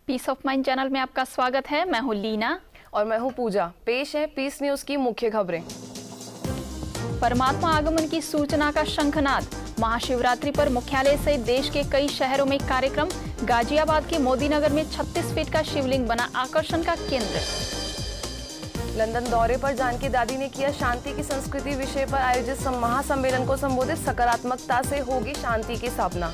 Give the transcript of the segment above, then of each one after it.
Piece of mind channel में आपका स्वागत है। मैं हूं लीना और मैं हूं पूजा। पेश है पीस न्यूज की मुख्य खबरें। परमात्मा आगमन की सूचना का शंखनाद। महाशिवरात्रि पर मुख्यालय सहित देश के कई शहरों में कार्यक्रम। गाजियाबाद के मोदीनगर में 36 फीट का शिवलिंग बना आकर्षण का केंद्र। लंदन दौरे पर जानकी दादी ने किया शांति की संस्कृति विषय पर आयोजित महासम्मेलन को संबोधित। सकारात्मकता से होगी शांति की स्थापना।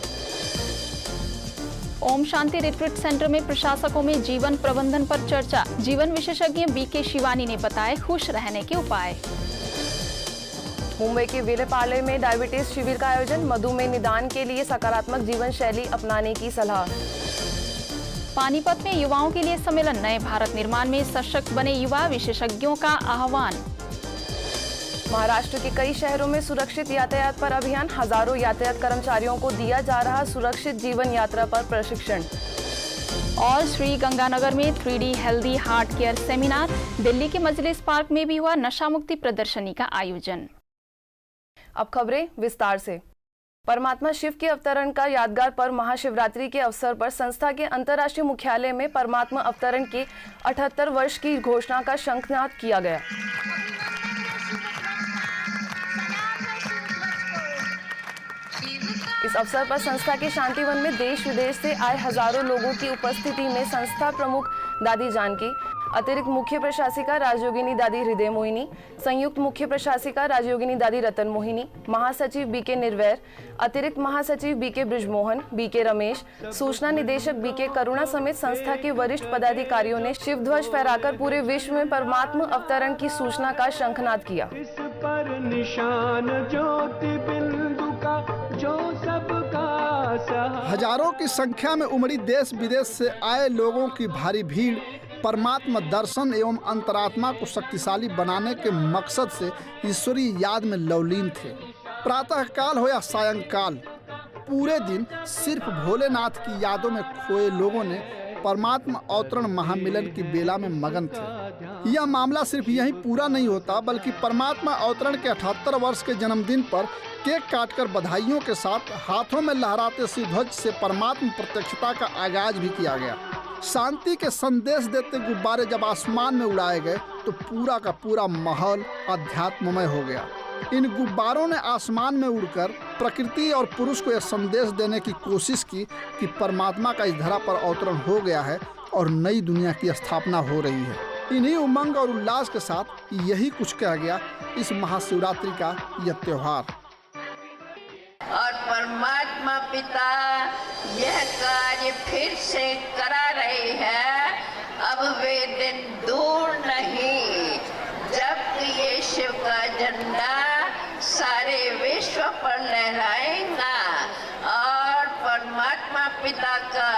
ओम शांति रिट्रीट सेंटर में प्रशासकों में जीवन प्रबंधन पर चर्चा। जीवन विशेषज्ञ बीके शिवानी ने बताए खुश रहने के उपाय। मुंबई के विलेपार्ले में डायबिटीज शिविर का आयोजन। मधुमेह निदान के लिए सकारात्मक जीवन शैली अपनाने की सलाह। पानीपत में युवाओं के लिए सम्मेलन। नए भारत निर्माण में सशक्त बने युवा, विशेषज्ञों का आह्वान। महाराष्ट्र के कई शहरों में सुरक्षित यातायात पर अभियान। हजारों यातायात कर्मचारियों को दिया जा रहा सुरक्षित जीवन यात्रा पर प्रशिक्षण। और श्री गंगानगर में 3D healthy heart care seminar. Delhi के मजलिस पार्क में भी हुआ नशा मुक्ति प्रदर्शनी का आयोजन। अब खबरें विस्तार से। परमात्मा शिव के अवतरण का यादगार पर्व महाशिवरात्रि के अवसर पर संस्था के अंतर्राष्ट्रीय मुख्यालय में परमात्मा अवतरण के 78 वर्ष की घोषणा का शंखनाद किया गया। इस अवसर पर संस्था के शांतिवन में देश विदेश से आए हजारों लोगों की उपस्थिति में संस्था प्रमुख दादी जानकी, अतिरिक्त मुख्य प्रशासिका राजयोगिनी दादी हृदय मोहिनी, संयुक्त मुख्य प्रशासिका राजयोगिनी दादी रतन मोहिनी, महासचिव बीके निर्वैर, अतिरिक्त महासचिव बीके ब्रिजमोहन, बीके रमेश, सूचना निदेशक बीके करुणा समेत संस्था के वरिष्ठ पदाधिकारियों ने शिव ध्वज फहराकर पूरे विश्व में परमात्मा अवतरण की सूचना का शंखनाद किया। इस पर निशान ज्योति बिंदु का जो सबका हजारों की संख्या में उमड़ी देश विदेश से आए लोगों की भारी भीड़ परमात्मा दर्शन एवं अंतरात्मा को शक्तिशाली बनाने के मकसद से ईश्वरीय याद में लवलीन थे। प्रातः काल हो या सायंकाल, पूरे दिन सिर्फ भोलेनाथ की यादों में खोए लोगों ने परमात्मा अवतरण महामिलन की बेला में मगन थे। यह मामला सिर्फ यहीं पूरा नहीं होता, बल्कि परमात्मा अवतरण के 78 वर्ष के जन्मदिन पर केक काटकर बधाइयों के साथ हाथों में लहराते शिव ध्वज से परमात्मा प्रत्यक्षता का आगाज भी किया गया। शांति के संदेश देते गुब्बारे जब आसमान में उड़ाए गए तो पूरा का पूरा माहौल अध्यात्ममय हो गया। इन गुब्बारों ने आसमान में उड़कर प्रकृति और पुरुष को यह संदेश देने की कोशिश की कि परमात्मा का इस धरा पर अवतरण हो गया है और नई दुनिया की स्थापना हो रही है। इन्हीं उमंग और उल्लास के साथ यही कुछ कहा गया इस महाशिवरात्रि का यह त्योहार। और परमात्मा पिता यह कार्य फिर से करा रहे हैं। अब वे दिन दूर नहीं जब ये शिव का झंडा सारे विश्व पर लहराएगा और परमात्मा पिता का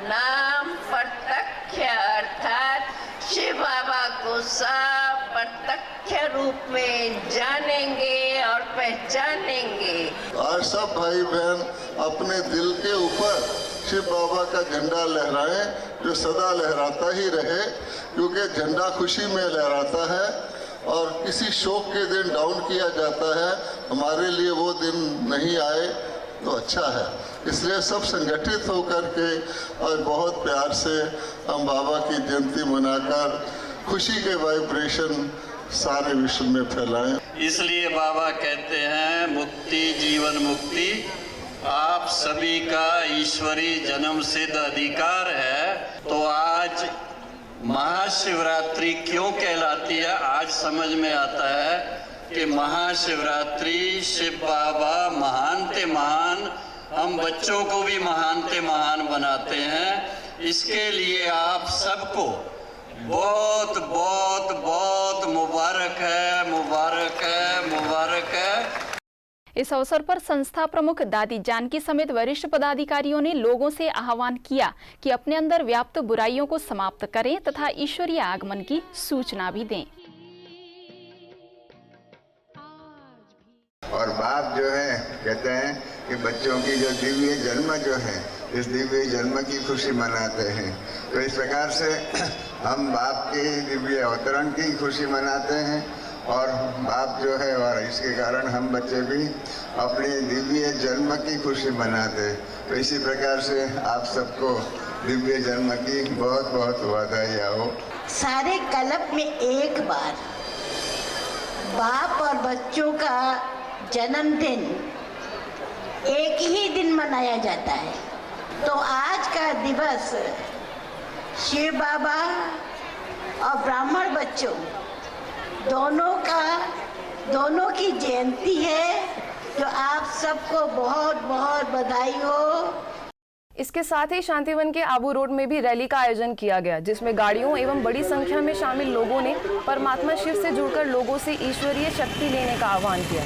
नाम प्रत्यक्ष अर्थात शिव बाबा को सब प्रत्यक्ष रूप में जानेंगे और पहचानेंगे। आज सब भाई बहन अपने दिल के ऊपर शिव बाबा का झंडा लहराएं, जो सदा लहराता ही रहे, क्योंकि झंडा खुशी में लहराता है और किसी शोक के दिन डाउन किया जाता है। हमारे लिए वो दिन नहीं आए तो अच्छा है। इसलिए सब संगठित होकर के और बहुत प्यार से हम बाबा की जयंती मनाकर खुशी के वाइब्रेशन सारे विश्व में फैलाएं। इसलिए बाबा कहते हैं मुक्ति जीवन मुक्ति आप सभी का ईश्वरी जन्म सिद्ध अधिकार है। तो आज महाशिवरात्रि क्यों कहलाती है, आज समझ में आता है कि महाशिवरात्रि शिव बाबा महान ते महान, हम बच्चों को भी महान ते महान बनाते हैं। इसके लिए आप सबको बहुत बहुत बहुत मुबारक है, मुबारक है, मुबारक है। इस अवसर पर संस्था प्रमुख दादी जानकी समेत वरिष्ठ पदाधिकारियों ने लोगों से आह्वान किया कि अपने अंदर व्याप्त बुराइयों को समाप्त करें तथा ईश्वरीय आगमन की सूचना भी दें। और बाप जो है कहते हैं कि बच्चों की जो दिव्य जन्म जो है, इस दिव्य जन्म की खुशी मनाते हैं। तो इस प्रकार से हम बाप के दिव्य अवतरण की खुशी मनाते हैं और बाप जो है, और इसके कारण हम बच्चे भी अपने दिव्य जन्म की खुशी मनाते हैं। तो इसी प्रकार से आप सबको दिव्य जन्म की बहुत बहुत बधाई हो। सारे कल्प में एक बार बाप और बच्चों का जन्मदिन एक ही दिन मनाया जाता है, तो आज का दिवस शिव बाबा और ब्राह्मण बच्चों दोनों की जयंती है, तो आप सबको बहुत बहुत बधाई हो। इसके साथ ही शांतिवन के आबू रोड में भी रैली का आयोजन किया गया, जिसमें गाड़ियों एवं बड़ी संख्या में शामिल लोगों ने परमात्मा शिव से जुड़कर लोगों से ईश्वरीय शक्ति लेने का आह्वान किया।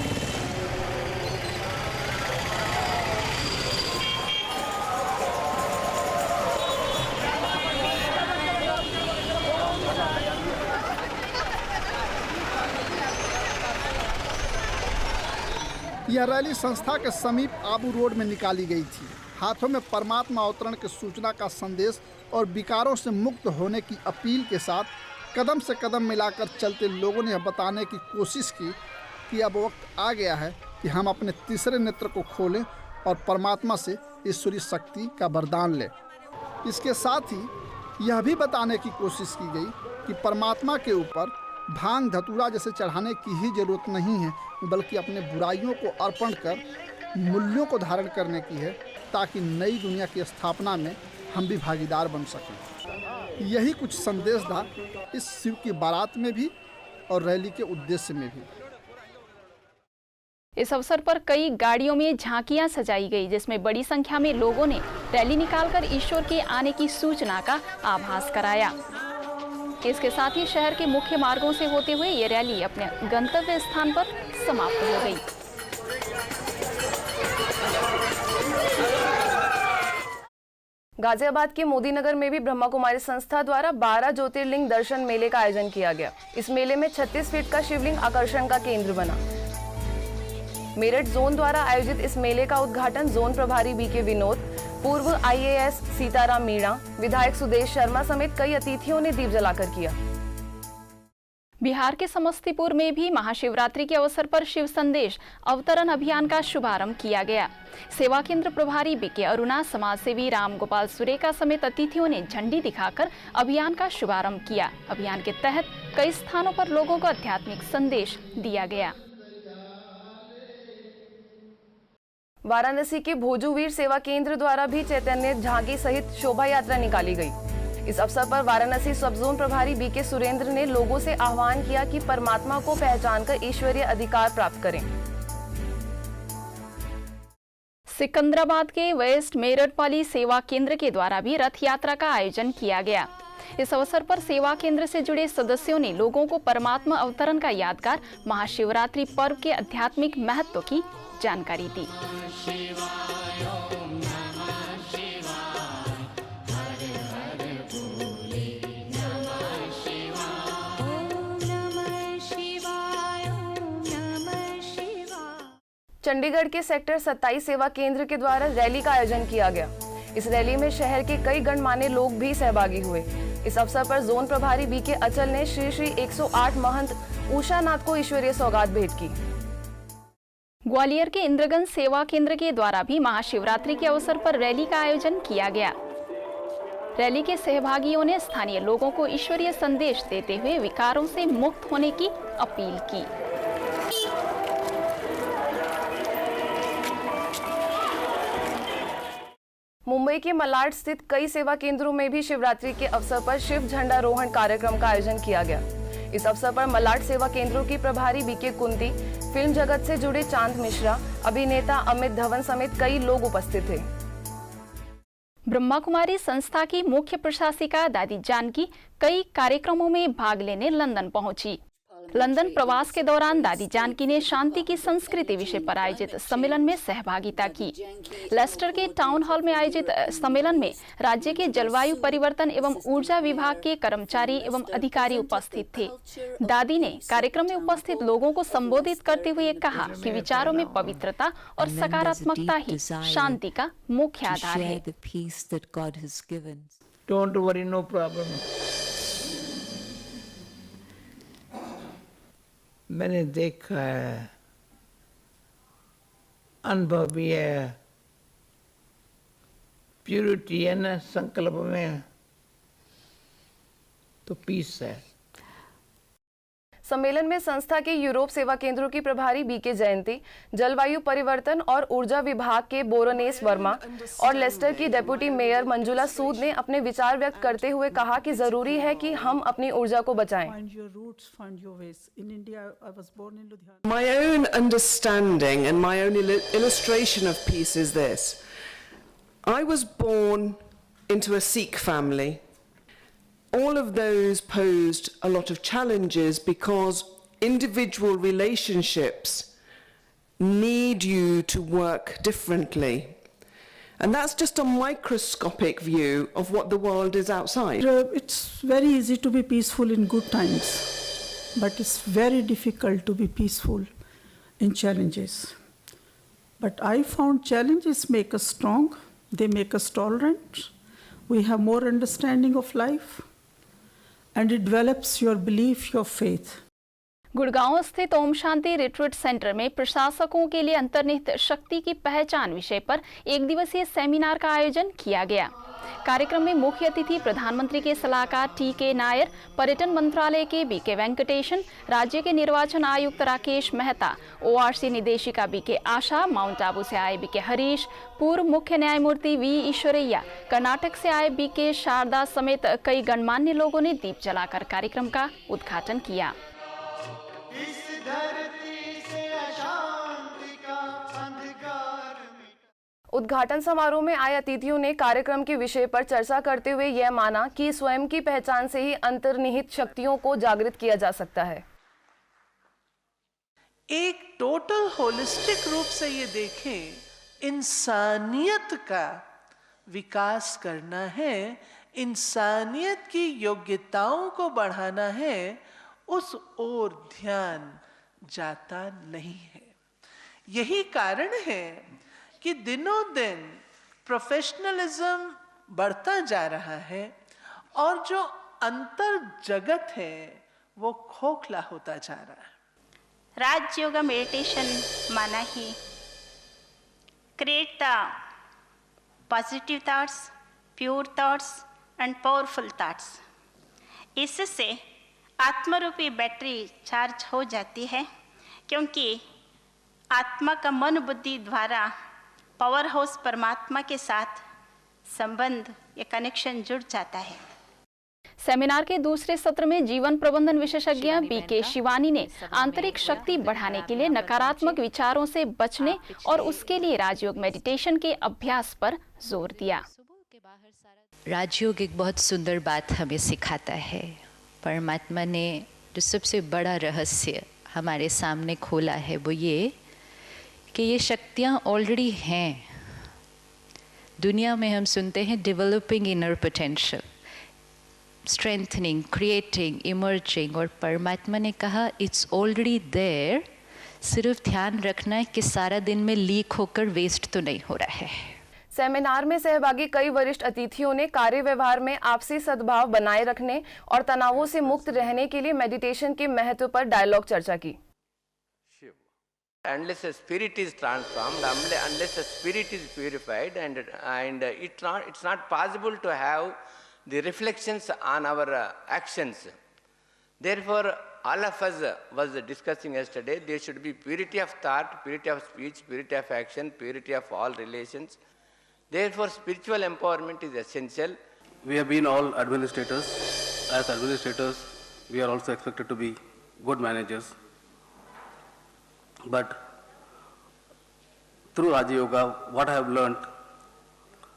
यह रैली संस्था के समीप आबू रोड में निकाली गई थी। हाथों में परमात्मा अवतरण की सूचना का संदेश और विकारों से मुक्त होने की अपील के साथ कदम से कदम मिलाकर चलते लोगों ने यह बताने की कोशिश की कि अब वक्त आ गया है कि हम अपने तीसरे नेत्र को खोलें और परमात्मा से ईश्वरीय शक्ति का वरदान लें। इसके साथ ही यह भी बताने की कोशिश की गई कि परमात्मा के ऊपर भांग धतूरा जैसे चढ़ाने की ही जरूरत नहीं है, बल्कि अपने बुराइयों को अर्पण कर मूल्यों को धारण करने की है, ताकि नई दुनिया की स्थापना में हम भी भागीदार बन सकें। यही कुछ संदेश था इस शिव की बारात में भी और रैली के उद्देश्य में भी। इस अवसर पर कई गाड़ियों में झांकियां सजाई गई, जिसमें बड़ी संख्या में लोगों ने रैली निकालकर ईश्वर के आने की सूचना का आभास कराया। इसके साथ ही शहर के मुख्य मार्गों से होते हुए ये रैली अपने गंतव्य स्थान पर समाप्त हो गई। गाजियाबाद के मोदी नगर में भी ब्रह्मा कुमारी संस्था द्वारा 12 ज्योतिर्लिंग दर्शन मेले का आयोजन किया गया। इस मेले में 36 फीट का शिवलिंग आकर्षण का केंद्र बना। मेरठ जोन द्वारा आयोजित इस मेले का उद्घाटन जोन प्रभारी बीके विनोद, पूर्व IAS सीताराम मीणा, विधायक सुदेश शर्मा समेत कई अतिथियों ने दीप जलाकर किया। बिहार के समस्तीपुर में भी महाशिवरात्रि के अवसर पर शिव संदेश अवतरण अभियान का शुभारंभ किया गया। सेवा केंद्र प्रभारी बीके अरुणा, समाज सेवी राम गोपाल सुरेका समेत अतिथियों ने झंडी दिखाकर अभियान का शुभारंभ किया। अभियान के तहत कई स्थानों पर लोगों को आध्यात्मिक संदेश दिया गया। वाराणसी के भोजूवीर सेवा केंद्र द्वारा भी चैतन्य झांकी सहित शोभा यात्रा निकाली गई। इस अवसर पर वाराणसी सब जोन प्रभारी बीके सुरेंद्र ने लोगों से आह्वान किया कि परमात्मा को पहचानकर ईश्वरीय अधिकार प्राप्त करें। सिकंदराबाद के वेस्ट मेरठपाली सेवा केंद्र के द्वारा भी रथ यात्रा का आयोजन किया गया। इस अवसर पर सेवा केंद्र से जुड़े सदस्यों ने लोगों को परमात्मा अवतरण का यादगार महाशिवरात्रि पर्व के आध्यात्मिक महत्व की जानकारी दी। चंडीगढ़ के सेक्टर 27 सेवा केंद्र के द्वारा रैली का आयोजन किया गया। इस रैली में शहर के कई गणमान्य लोग भी सहभागी हुए। इस अवसर पर जोन प्रभारी बीके अचल ने श्री 108 महंत उषा नाथ को ईश्वरीय सौगात भेंट की। ग्वालियर के इंद्रगंज सेवा केंद्र के द्वारा भी महाशिवरात्रि के अवसर पर रैली का आयोजन किया गया। रैली के सहभागियों ने स्थानीय लोगों को ईश्वरीय संदेश देते हुए विकारों से मुक्त होने की अपील की। मुंबई के मलाड स्थित कई सेवा केंद्रों में भी शिवरात्रि के अवसर पर शिव झंडारोहण कार्यक्रम का आयोजन किया गया। इस अवसर पर मलाड सेवा केंद्रों की प्रभारी बीके कुंती, फिल्म जगत से जुड़े चांद मिश्रा, अभिनेता अमित धवन समेत कई लोग उपस्थित थे। ब्रह्मा कुमारी संस्था की मुख्य प्रशासिका दादी जानकी कई कार्यक्रमों में भाग लेने लंदन पहुंची। लंदन प्रवास के दौरान दादी जानकी ने शांति की संस्कृति विषय पर आयोजित सम्मेलन में सहभागिता की। लेस्टर के टाउन हॉल में आयोजित सम्मेलन में राज्य के जलवायु परिवर्तन एवं ऊर्जा विभाग के कर्मचारी एवं अधिकारी उपस्थित थे। दादी ने कार्यक्रम में उपस्थित लोगों को संबोधित करते हुए कहा कि विचारों में पवित्रता और सकारात्मकता ही शांति का मुख्य आधार है। Don't worry, no problem. मैंने देखा है, अनुभव भी है, प्योरिटी है ना संकल्प में, तो पीस है। सम्मेलन में संस्था के यूरोप सेवा केंद्रों की प्रभारी बीके जयंती, जलवायु परिवर्तन और ऊर्जा विभाग के बोरोनेस वर्मा और लेस्टर की डेप्यूटी मेयर मंजुला सूद ने अपने विचार व्यक्त करते हुए कहा कि जरूरी है कि हम अपनी ऊर्जा को बचाएं। My own understanding and my own illustration of peace is this. I was born into a Sikh family. All of those posed a lot of challenges because individual relationships need you to work differently. And that's just a microscopic view of what the world is outside. It's very easy to be peaceful in good times, but it's very difficult to be peaceful in challenges. But I found challenges make us strong, they make us tolerant, we have more understanding of life. And it develops your belief, your faith. Gurgaon स्थित Om Shanti retreat centre में प्रशासकों के लिए अंतर्निहित शक्ति की पहचान विषय पर एक दिवसीय सेमिनार का आयोजन किया गया। कार्यक्रम में मुख्य अतिथि प्रधानमंत्री के सलाहकार टी.के. नायर, पर्यटन मंत्रालय के बी.के. वेंकटेशन, राज्य के निर्वाचन आयुक्त राकेश मेहता, ओआरसी निदेशिका बी.के. आशा, माउंट आबू से आए बी.के. हरीश, पूर्व मुख्य न्यायमूर्ति वी. ईश्वरैया, कर्नाटक से आए बी.के. शारदा समेत कई गणमान्य लोगों ने दीप जलाकर कार्यक्रम का उद्घाटन किया। उद्घाटन समारोह में आए अतिथियों ने कार्यक्रम के विषय पर चर्चा करते हुए यह माना कि स्वयं की पहचान से ही अंतर्निहित शक्तियों को जागृत किया जा सकता है। एक टोटल होलिस्टिक रूप से ये देखें, इंसानियत का विकास करना है, इंसानियत की योग्यताओं को बढ़ाना है, उस ओर ध्यान जाता नहीं है। यही कारण है कि दिनों दिन प्रोफेशनलिज्म बढ़ता जा रहा है और जो अंतर जगत है वो खोखला होता जा रहा है। राज योगा मेडिटेशन माना ही create the positive thoughts, pure thoughts and powerful thoughts. इससे आत्मरूपी बैटरी चार्ज हो जाती है, क्योंकि आत्मा का मन बुद्धि द्वारा पावर हाउस परमात्मा के साथ संबंध या कनेक्शन जुड़ जाता है। सेमिनार के दूसरे सत्र में जीवन प्रबंधन विशेषज्ञ बी.के. शिवानी ने आंतरिक शक्ति बढ़ाने के लिए नकारात्मक विचारों से बचने और उसके लिए राजयोग मेडिटेशन के अभ्यास पर जोर दिया। राजयोग एक बहुत सुंदर बात हमें सिखाता है। परमात्मा ने जो सबसे बड़ा रहस्य हमारे सामने खोला है वो ये कि ये शक्तियाँ ऑलरेडी हैं। दुनिया में हम सुनते हैं developing inner potential, strengthening, creating, emerging, और परमात्मा ने कहा इट्स ऑलरेडी देयर, सिर्फ ध्यान रखना है कि सारा दिन में लीक होकर वेस्ट तो नहीं हो रहा है। सेमिनार में सहभागी कई वरिष्ठ अतिथियों ने कार्य व्यवहार में आपसी सद्भाव बनाए रखने और तनावों से मुक्त रहने के लिए मेडिटेशन के महत्व पर डायलॉग चर्चा की। Unless the spirit is transformed, unless the spirit is purified, and it's not possible to have the reflections on our actions. Therefore, all of us was discussing yesterday, there should be purity of thought, purity of speech, purity of action, purity of all relations. Therefore, spiritual empowerment is essential. We have been all administrators. As administrators, we are also expected to be good managers. But through Raja Yoga, what I have learned,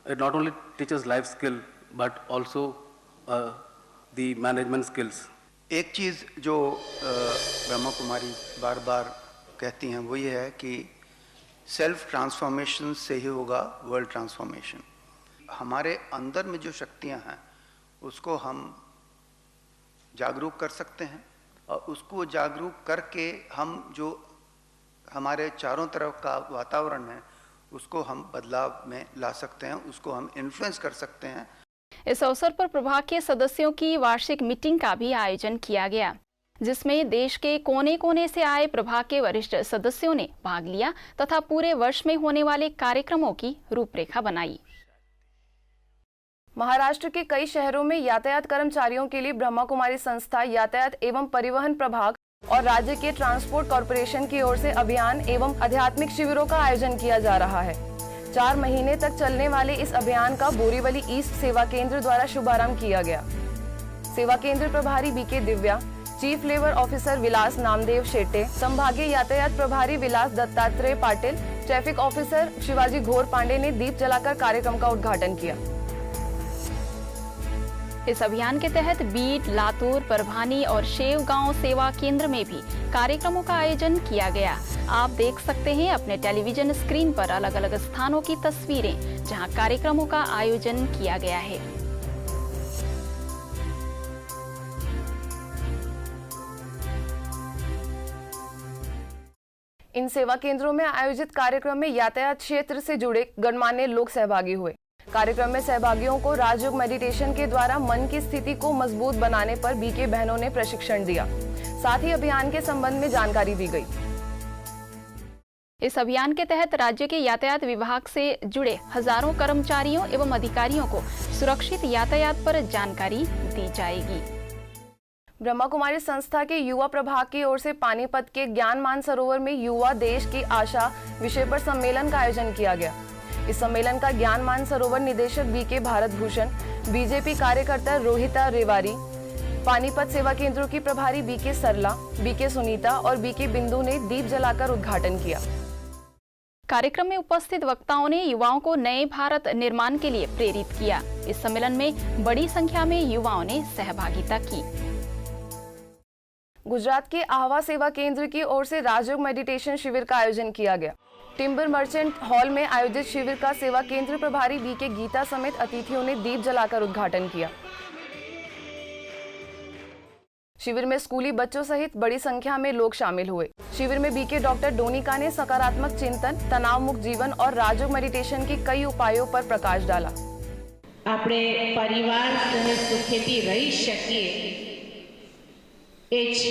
it not only teaches life skill, but also the management skills. एक चीज़ जो ब्रह्मा कुमारी बार बार कहती हैं वो ये है कि self transformation से ही होगा वर्ल्ड ट्रांसफॉर्मेशन। हमारे अंदर में जो शक्तियां हैं उसको हम जागरूक कर सकते हैं, और उसको जागरूक करके हम जो हमारे चारों तरफ का वातावरण है उसको हम बदलाव में ला सकते हैं, उसको हम इन्फ्लुएंस कर सकते हैं। इस अवसर पर प्रभाग के सदस्यों की वार्षिक मीटिंग का भी आयोजन किया गया, जिसमें देश के कोने कोने से आए प्रभाग के वरिष्ठ सदस्यों ने भाग लिया तथा पूरे वर्ष में होने वाले कार्यक्रमों की रूपरेखा बनाई। महाराष्ट्र के कई शहरों में यातायात कर्मचारियों के लिए ब्रह्मा कुमारी संस्था, यातायात एवं परिवहन प्रभाग और राज्य के ट्रांसपोर्ट कॉरपोरेशन की ओर से अभियान एवं आध्यात्मिक शिविरों का आयोजन किया जा रहा है। 4 महीने तक चलने वाले इस अभियान का बोरीवली ईस्ट सेवा केंद्र द्वारा शुभारंभ किया गया। सेवा केंद्र प्रभारी BK Divya, chief labour officer Vilas Namdev Shette, संभागीय यातायात प्रभारी विलास दत्तात्रेय पाटिल, ट्रैफिक ऑफिसर शिवाजी घोर पांडे ने दीप जलाकर कार्यक्रम का उद्घाटन किया। इस अभियान के तहत बीट, लातूर, परभानी और शेव गांव सेवा केंद्र में भी कार्यक्रमों का आयोजन किया गया। आप देख सकते हैं अपने टेलीविजन स्क्रीन पर अलग अलग स्थानों की तस्वीरें जहां कार्यक्रमों का आयोजन किया गया है। इन सेवा केंद्रों में आयोजित कार्यक्रम में यातायात क्षेत्र से जुड़े गणमान्य लोग सहभागी हुए। कार्यक्रम में सहभागियों को राजयोग मेडिटेशन के द्वारा मन की स्थिति को मजबूत बनाने पर बीके बहनों ने प्रशिक्षण दिया। साथ ही अभियान के संबंध में जानकारी दी गई। इस अभियान के तहत राज्य के यातायात विभाग से जुड़े हजारों कर्मचारियों एवं अधिकारियों को सुरक्षित यातायात पर जानकारी दी जाएगी। ब्रह्मा कुमारी संस्था के युवा प्रभाग की ओर से पानीपत के ज्ञान मानसरोवर में युवा देश की आशा विषय पर सम्मेलन का आयोजन किया गया। इस सम्मेलन का ज्ञान मानसरोवर निदेशक बीके भारत भूषण, बीजेपी कार्यकर्ता रोहिता रेवारी, पानीपत सेवा केंद्रों की प्रभारी बीके सरला, बीके सुनीता और बीके बिंदु ने दीप जलाकर उद्घाटन किया। कार्यक्रम में उपस्थित वक्ताओं ने युवाओं को नए भारत निर्माण के लिए प्रेरित किया। इस सम्मेलन में बड़ी संख्या में युवाओं ने सहभागिता की। गुजरात के आहवा सेवा केंद्र की ओर से राजयोग मेडिटेशन शिविर का आयोजन किया गया। टिम्बर मर्चेंट हॉल में आयोजित शिविर का सेवा केंद्र प्रभारी बीके गीता समेत अतिथियों ने दीप जलाकर उद्घाटन किया। शिविर में स्कूली बच्चों सहित बड़ी संख्या में लोग शामिल हुए। शिविर में बीके डॉक्टर डोनिका ने सकारात्मक चिंतन, तनाव मुक्त जीवन और राजयोग मेडिटेशन की कई उपायों पर प्रकाश डाला। આપણે પરિવાર સહિત સુખેથી રહી શકીએ એ જ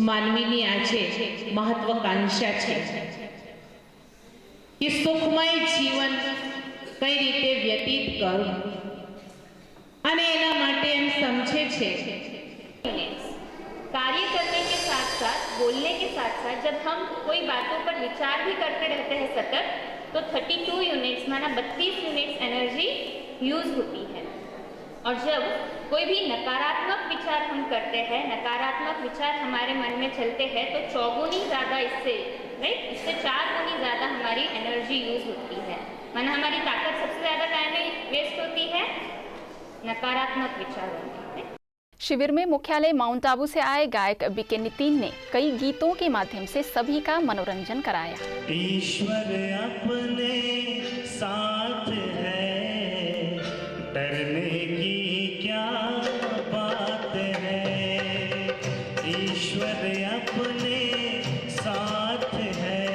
માનવીની આજે મહત્વાકાંક્ષા છે કે સુખમય જીવન કઈ રીતે વ્યતીત કરવું અને એના માટે એમ સમજે છે। कार्य करने के साथ साथ, बोलने के साथ साथ जब हम कोई बातों पर विचार भी करते रहते हैं सतत, तो 32 यूनिट्स माना 32 यूनिट्स एनर्जी यूज होती है। और जब कोई भी नकारात्मक विचार हम करते हैं, नकारात्मक विचार हमारे मन में चलते हैं, तो 4 गुनी ज़्यादा इससे 4 गुनी ज़्यादा हमारी एनर्जी यूज होती है। माना हमारी ताकत सबसे ज़्यादा टाइम में वेस्ट होती है नकारात्मक विचारों में। शिविर में मुख्यालय माउंट आबू से आए गायक बीके नितिन ने कई गीतों के माध्यम से सभी का मनोरंजन कराया। ईश्वर अपने साथ है, डरने की क्या बात है। ईश्वर अपने साथ है,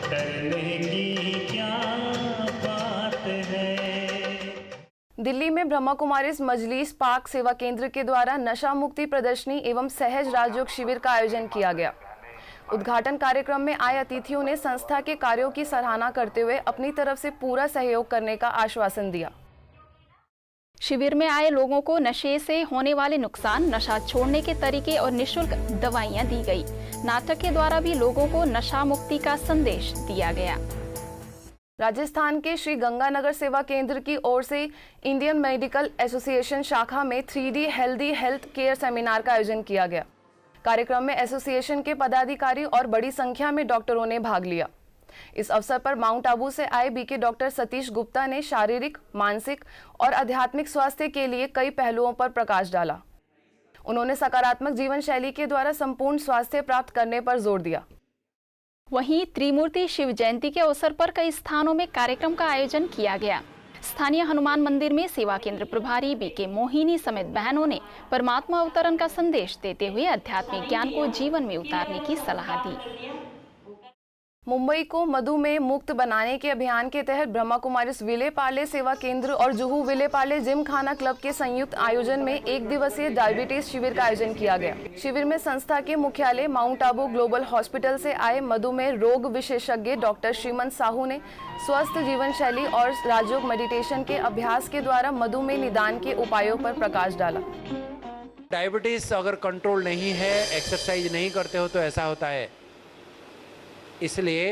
डरने की क्या बात है। दिल्ली में ब्रह्मा कुमारीज मजलिस पाक सेवा केंद्र के द्वारा नशा मुक्ति प्रदर्शनी एवं सहज राजयोग शिविर का आयोजन किया गया। उद्घाटन कार्यक्रम में आए अतिथियों ने संस्था के कार्यों की सराहना करते हुए अपनी तरफ से पूरा सहयोग करने का आश्वासन दिया। शिविर में आए लोगों को नशे से होने वाले नुकसान, नशा छोड़ने के तरीके और निःशुल्क दवाइयां दी गई। नाटक के द्वारा भी लोगों को नशा मुक्ति का संदेश दिया गया। राजस्थान के श्री गंगानगर सेवा केंद्र की ओर से इंडियन मेडिकल एसोसिएशन शाखा में 3D healthy health care seminar का आयोजन किया गया। कार्यक्रम में एसोसिएशन के पदाधिकारी और बड़ी संख्या में डॉक्टरों ने भाग लिया। इस अवसर पर माउंट आबू से आए बीके डॉक्टर सतीश गुप्ता ने शारीरिक, मानसिक और आध्यात्मिक स्वास्थ्य के लिए कई पहलुओं पर प्रकाश डाला। उन्होंने सकारात्मक जीवन शैली के द्वारा संपूर्ण स्वास्थ्य प्राप्त करने पर जोर दिया। वहीं त्रिमूर्ति शिव जयंती के अवसर पर कई स्थानों में कार्यक्रम का आयोजन किया गया। स्थानीय हनुमान मंदिर में सेवा केंद्र प्रभारी बीके मोहिनी समेत बहनों ने परमात्मा अवतरण का संदेश देते हुए आध्यात्मिक ज्ञान को जीवन में उतारने की सलाह दी। मुंबई को मधुमेह मुक्त बनाने के अभियान के तहत ब्रह्मा कुमारीज विले पार्ले सेवा केंद्र और जुहू विले पार्ले जिम खाना क्लब के संयुक्त आयोजन में 1 दिवसीय डायबिटीज शिविर का आयोजन किया गया। शिविर में संस्था के मुख्यालय माउंट आबू ग्लोबल हॉस्पिटल से आए मधुमेह रोग विशेषज्ञ डॉक्टर श्रीमंत साहू ने स्वस्थ जीवन शैली और राजयोग मेडिटेशन के अभ्यास के द्वारा मधुमेह निदान के उपायों पर प्रकाश डाला। डायबिटीज अगर कंट्रोल नहीं है, एक्सरसाइज नहीं करते हो तो ऐसा होता है। इसलिए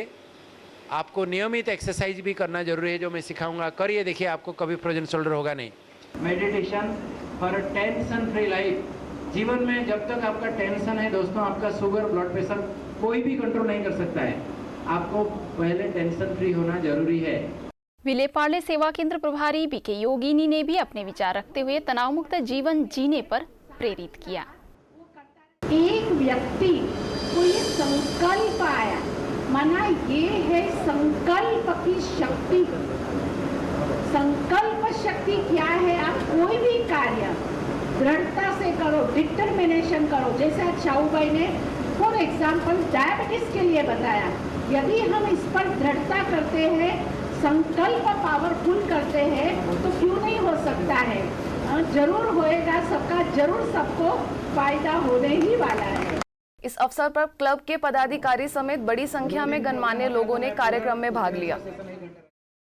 आपको नियमित एक्सरसाइज भी करना जरूरी है, जो मैं सिखाऊंगा। करिए, देखिए आपको कभी फ्रोजन शोल्डर होगा नहीं। Meditation for tension free life. जीवन में जब तक आपका टेंशन है दोस्तों, आपका शुगर ब्लड प्रेशर कोई भी कंट्रोल नहीं कर सकता है। आपको पहले टेंशन फ्री होना जरूरी है। विले पार्ले सेवा केंद्र प्रभारी बीके योगिनी ने भी अपने विचार रखते हुए तनाव मुक्त जीवन जीने पर प्रेरित किया। एक व्यक्ति को ये संकल्प आया, माना ये है संकल्प की शक्ति। संकल्प शक्ति क्या है? आप कोई भी कार्य दृढ़ता से करो, डिटर्मिनेशन करो। जैसे आज शाहू भाई ने फॉर एग्जाम्पल डायबिटीज के लिए बताया, यदि हम इस पर दृढ़ता करते हैं, संकल्प पावरफुल करते हैं, तो क्यों नहीं हो सकता है? जरूर होएगा, सबका जरूर सबको फायदा होने ही वाला है। इस अवसर पर क्लब के पदाधिकारी समेत बड़ी संख्या में गणमान्य लोगों ने कार्यक्रम में भाग लिया।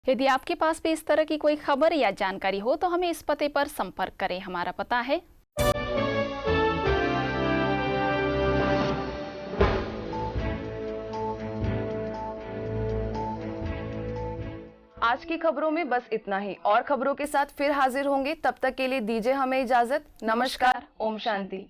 यदि आपके पास भी इस तरह की कोई खबर या जानकारी हो तो हमें इस पते पर संपर्क करें। हमारा पता है आज की खबरों में बस इतना ही। और खबरों के साथ फिर हाजिर होंगे, तब तक के लिए दीजिए हमें इजाजत। नमस्कार, ओम शांति।